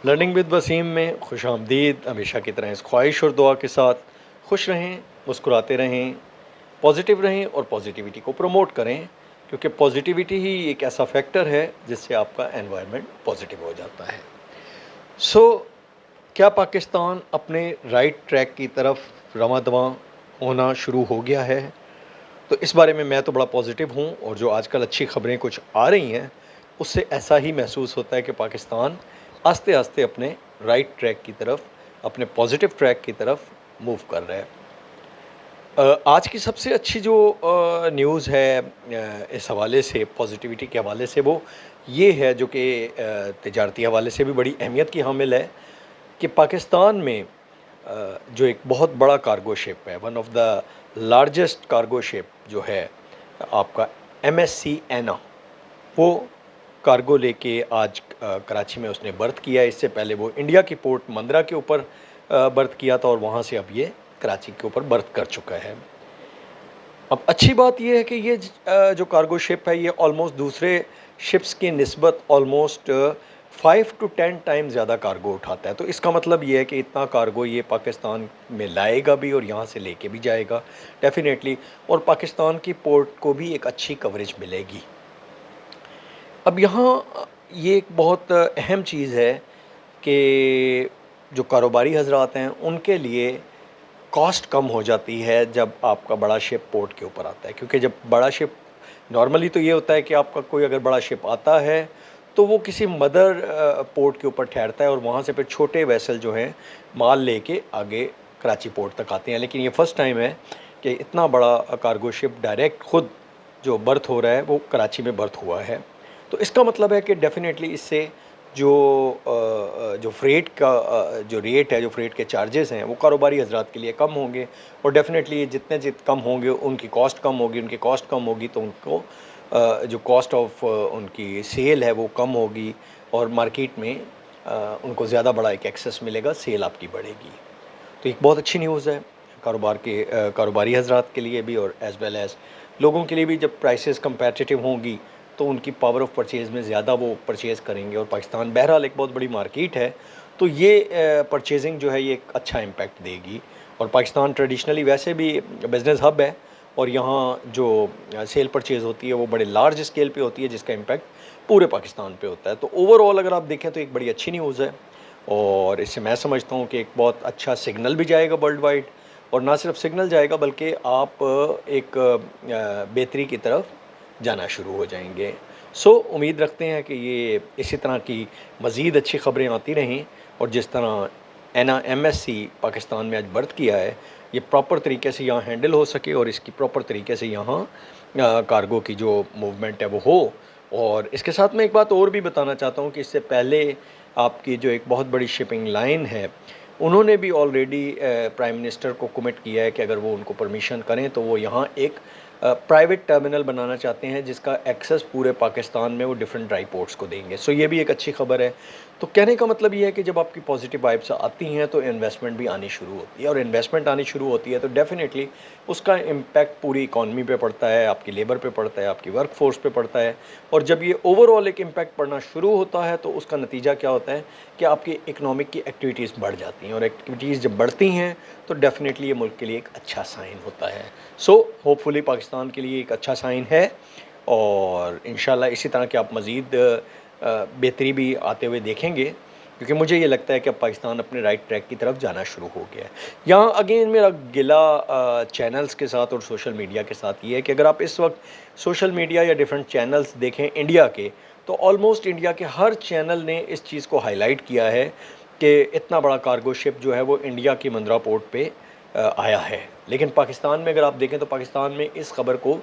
Learning with Wasim में खुशामदीद। हमेशा की तरह इस ख्वाहिश और दुआ के साथ खुश रहें, मुस्कुराते रहें, पॉजिटिव रहें और पॉजिटिविटी को प्रमोट करें, क्योंकि पॉजिटिविटी ही एक ऐसा फैक्टर है जिससे आपका एनवायरनमेंट पॉजिटिव हो जाता है। क्या पाकिस्तान अपने राइट ट्रैक की तरफ रवां दवां होना शुरू हो गया है? तो इस बारे में मैं तो बड़ा पॉजिटिव हूँ, और जो आजकल अच्छी खबरें कुछ आ रही हैं उससे ऐसा ही महसूस होता है कि पाकिस्तान आस्ते आस्ते अपने राइट ट्रैक की तरफ, अपने पॉजिटिव ट्रैक की तरफ मूव कर रहा है। आज की सबसे अच्छी जो न्यूज़ है इस हवाले से, पॉजिटिविटी के हवाले से, वो ये है जो कि तिजारती हवाले से भी बड़ी अहमियत की हामिल है, कि पाकिस्तान में जो एक बहुत बड़ा कार्गो शिप है, one of the largest cargo ship जो है आपका MSC एना, वो कार्गो लेके आज कराची में उसने बर्थ किया है। इससे पहले वो इंडिया की पोर्ट मंदरा के ऊपर बर्थ किया था, और वहाँ से अब ये कराची के ऊपर बर्थ कर चुका है। अब अच्छी बात यह है कि ये जो कार्गो शिप है ये ऑलमोस्ट दूसरे शिप्स की निस्बत ऑलमोस्ट 5 to 10 टाइम ज़्यादा कार्गो उठाता है। तो इसका मतलब ये है कि इतना कार्गो ये पाकिस्तान में लाएगा भी और यहाँ से लेके भी जाएगा डेफिनेटली, और पाकिस्तान की पोर्ट को भी एक अच्छी कवरेज मिलेगी। अब यहाँ ये एक बहुत अहम चीज़ है कि जो कारोबारी हजरात हैं उनके लिए कॉस्ट कम हो जाती है जब आपका बड़ा शिप पोर्ट के ऊपर आता है, क्योंकि जब बड़ा शिप, नॉर्मली तो ये होता है कि आपका कोई अगर बड़ा शिप आता है तो वो किसी मदर पोर्ट के ऊपर ठहरता है, और वहाँ से फिर छोटे वेसल जो हैं माल लेके आगे कराची पोर्ट तक आते हैं। लेकिन ये फ़र्स्ट टाइम है कि इतना बड़ा कार्गो शिप डायरेक्ट ख़ुद जो बर्थ हो रहा है वो कराची में बर्थ हुआ है। तो इसका मतलब है कि डेफ़िनेटली इससे जो जो फ्रेट का जो रेट है, जो फ्रेट के चार्जेस हैं, वो कारोबारी हजरात के लिए कम होंगे, और डेफ़िनेटली जितने कम होंगे उनकी कॉस्ट कम होगी, उनकी कॉस्ट कम होगी तो उनको जो कॉस्ट ऑफ उनकी सेल है वो कम होगी, और मार्केट में उनको ज़्यादा बड़ा एक एक्सेस मिलेगा, सेल आपकी बढ़ेगी। तो एक बहुत अच्छी न्यूज़ है कारोबारी हजरात के लिए भी, और एज़ वेल एज़ लोगों के लिए भी। जब प्राइसेस कंपेटिटिव होंगी तो उनकी पावर ऑफ परचेज़ में ज़्यादा वो परचेज़ करेंगे, और पाकिस्तान बहरहाल एक बहुत बड़ी मार्केट है, तो ये परचेजिंग जो है ये एक अच्छा इम्पैक्ट देगी। और पाकिस्तान ट्रेडिशनली वैसे भी बिज़नेस हब है, और यहाँ जो सेल परचेज़ होती है वो बड़े लार्ज स्केल पे होती है, जिसका इम्पैक्ट पूरे पाकिस्तान पे होता है। तो ओवरऑल अगर आप देखें तो एक बड़ी अच्छी न्यूज़ है, और इससे मैं समझता हूँ कि एक बहुत अच्छा सिग्नल भी जाएगा वर्ल्ड वाइड, और ना सिर्फ सिग्नल जाएगा बल्कि आप एक बेहतरी की तरफ जाना शुरू हो जाएंगे। उम्मीद रखते हैं कि ये इसी तरह की मज़ीद अच्छी ख़बरें आती रहें, और जिस तरह एना MSC पाकिस्तान में आज बर्थ किया है, ये प्रॉपर तरीके से यहाँ हैंडल हो सके, और इसकी प्रॉपर तरीके से यहाँ कार्गो की जो मूवमेंट है वो हो। और इसके साथ मैं एक बात और भी बताना चाहता हूँ कि इससे पहले आपकी जो एक बहुत बड़ी शिपिंग लाइन है, उन्होंने भी ऑलरेडी प्राइम मिनिस्टर को कमिट किया है कि अगर वो उनको परमिशन करें तो वो यहाँ एक प्राइवेट टर्मिनल बनाना चाहते हैं, जिसका एक्सेस पूरे पाकिस्तान में वो डिफरेंट ड्राई पोर्ट्स को देंगे। ये भी एक अच्छी खबर है। तो कहने का मतलब ये है कि जब आपकी पॉजिटिव वाइब्स आती हैं तो इन्वेस्टमेंट भी आनी शुरू होती है, और इन्वेस्टमेंट आनी शुरू होती है तो डेफिनेटली उसका इम्पैक्ट पूरी इकॉनमी पे पड़ता है, आपकी लेबर पे पड़ता है, आपकी वर्क फोर्स पे पड़ता है। और जब ये ओवरऑल एक इम्पैक्ट पड़ना शुरू होता है तो उसका नतीजा क्या होता है कि आपकी इकनॉमिक की एक्टिविटीज़ बढ़ जाती हैं, और एक्टिविटीज़ जब बढ़ती हैं तो डेफिनेटली ये मुल्क के लिए एक अच्छा साइन होता है। होपफुली पाकिस्तान के लिए एक अच्छा साइन है, और इंशाल्लाह इसी तरह के आप मज़ीद बेहतरी भी आते हुए देखेंगे, क्योंकि मुझे ये लगता है कि अब पाकिस्तान अपने राइट ट्रैक की तरफ जाना शुरू हो गया है। यहाँ अगेन मेरा गिला चैनल्स के साथ और सोशल मीडिया के साथ ये है कि अगर आप इस वक्त सोशल मीडिया या डिफरेंट चैनल्स देखें इंडिया के, तो ऑलमोस्ट इंडिया के हर चैनल ने इस चीज़ को हाईलाइट किया है कि इतना बड़ा कार्गो शिप जो है वो इंडिया की मंदरा पोर्ट पे आया है। लेकिन पाकिस्तान में अगर आप देखें तो पाकिस्तान में इस ख़बर को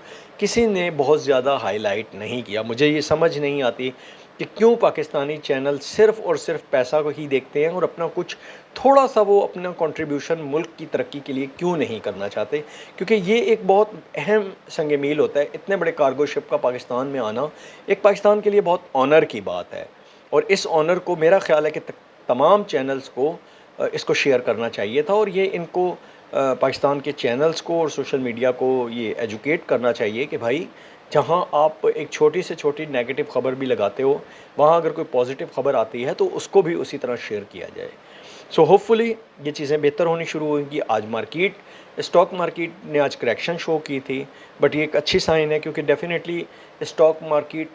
किसी ने बहुत ज़्यादा हाईलाइट नहीं किया। मुझे ये समझ नहीं आती कि क्यों पाकिस्तानी चैनल सिर्फ़ और सिर्फ पैसा को ही देखते हैं, और अपना कुछ थोड़ा सा वो अपना कंट्रीब्यूशन मुल्क की तरक्की के लिए क्यों नहीं करना चाहते, क्योंकि ये एक बहुत अहम संग मील होता है। इतने बड़े कार्गो शिप का पाकिस्तान में आना एक पाकिस्तान के लिए बहुत ऑनर की बात है, और इस ऑनर को मेरा ख़्याल है कि तमाम चैनल्स को इसको शेयर करना चाहिए था, और ये इनको पाकिस्तान के चैनल्स को और सोशल मीडिया को ये एजुकेट करना चाहिए कि भाई जहाँ आप एक छोटी से छोटी नेगेटिव ख़बर भी लगाते हो, वहाँ अगर कोई पॉजिटिव ख़बर आती है तो उसको भी उसी तरह शेयर किया जाए। सो होपफुली ये चीज़ें बेहतर होनी शुरू होंगी। आज स्टॉक मार्केट ने आज करेक्शन शो की थी, बट ये एक अच्छी साइन है, क्योंकि डेफिनेटली स्टॉक मार्केट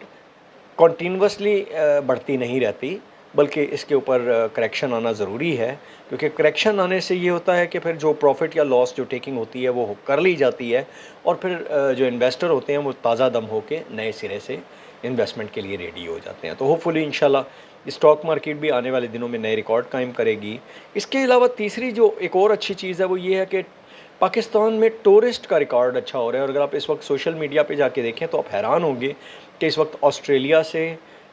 कॉन्टीन्यूसली बढ़ती नहीं रहती, बल्कि इसके ऊपर करेक्शन आना ज़रूरी है, क्योंकि करेक्शन आने से ये होता है कि फिर जो प्रॉफिट या लॉस जो टेकिंग होती है वो कर ली जाती है, और फिर जो इन्वेस्टर होते हैं वो ताज़ा दम होके नए सिरे से इन्वेस्टमेंट के लिए रेडी हो जाते हैं। तो होपफुली इंशाल्लाह स्टॉक मार्केट भी आने वाले दिनों में नए रिकॉर्ड कायम करेगी। इसके अलावा तीसरी जो एक और अच्छी चीज़ है वो ये है कि पाकिस्तान में टूरिस्ट का रिकॉर्ड अच्छा हो रहा है। और अगर आप इस वक्त सोशल मीडिया पे जाके देखें तो आप हैरान होंगे कि इस वक्त ऑस्ट्रेलिया से,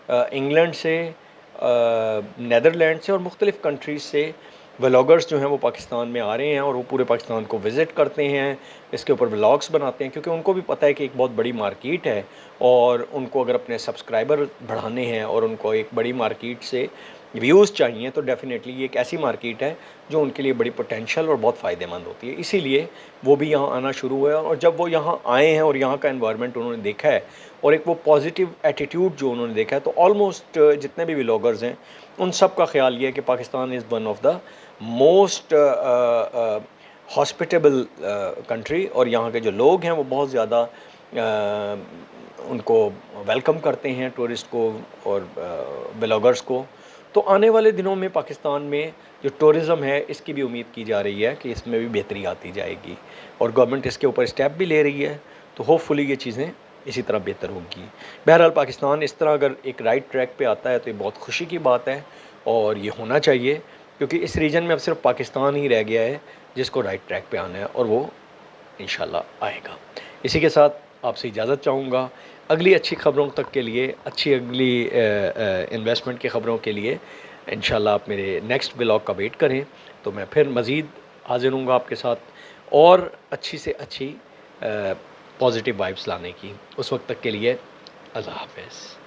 इंग्लैंड से, नीदरलैंड से और मुख्तलिफ़ कंट्रीज़ से व्लॉगर्स जो हैं वो पाकिस्तान में आ रहे हैं, और वो पूरे पाकिस्तान को विज़िट करते हैं, इसके ऊपर व्लॉग्स बनाते हैं, क्योंकि उनको भी पता है कि एक बहुत बड़ी मार्केट है, और उनको अगर अपने सब्सक्राइबर बढ़ाने हैं और उनको एक बड़ी मार्केट से व्यूज़ चाहिए, तो डेफ़िनेटली ये एक ऐसी मार्केट है जो उनके लिए बड़ी पोटेंशियल और बहुत फ़ायदेमंद होती है। इसीलिए वो भी यहाँ आना शुरू हुआ है, और जब वो यहाँ आए हैं और यहाँ का एनवायरनमेंट उन्होंने देखा है और एक वो पॉजिटिव एटीट्यूड जो उन्होंने देखा है, तो ऑलमोस्ट जितने भी व्लॉगर्स हैं उन सब का ख्याल ये है कि Pakistan is one of the most hospitable country, और यहाँ के जो लोग हैं वो बहुत ज़्यादा उनको वेलकम करते हैं, टूरिस्ट को और व्लॉगर्स को। तो आने वाले दिनों में पाकिस्तान में जो टूरिज़म है इसकी भी उम्मीद की जा रही है कि इसमें भी बेहतरी आती जाएगी, और गवर्नमेंट इसके ऊपर स्टेप भी ले रही है। तो होपफुली ये चीज़ें इसी तरह बेहतर होगी। बहरहाल पाकिस्तान इस तरह अगर एक राइट ट्रैक पे आता है तो ये बहुत खुशी की बात है, और ये होना चाहिए, क्योंकि इस रीजन में अब सिर्फ पाकिस्तान ही रह गया है जिसको राइट ट्रैक पे आना है, और वो इंशाल्लाह आएगा। इसी के साथ आपसे इजाज़त चाहूँगा। अगली अच्छी ख़बरों तक के लिए, अच्छी अगली इन्वेस्टमेंट की ख़बरों के लिए इंशाल्लाह आप मेरे नेक्स्ट व्लॉग का वेट करें, तो मैं फिर मज़ीद हाज़िर हूँगा आपके साथ और अच्छी से अच्छी पॉजिटिव वाइब्स लाने की। उस वक्त तक के लिए अल्लाह हाफ़िज़।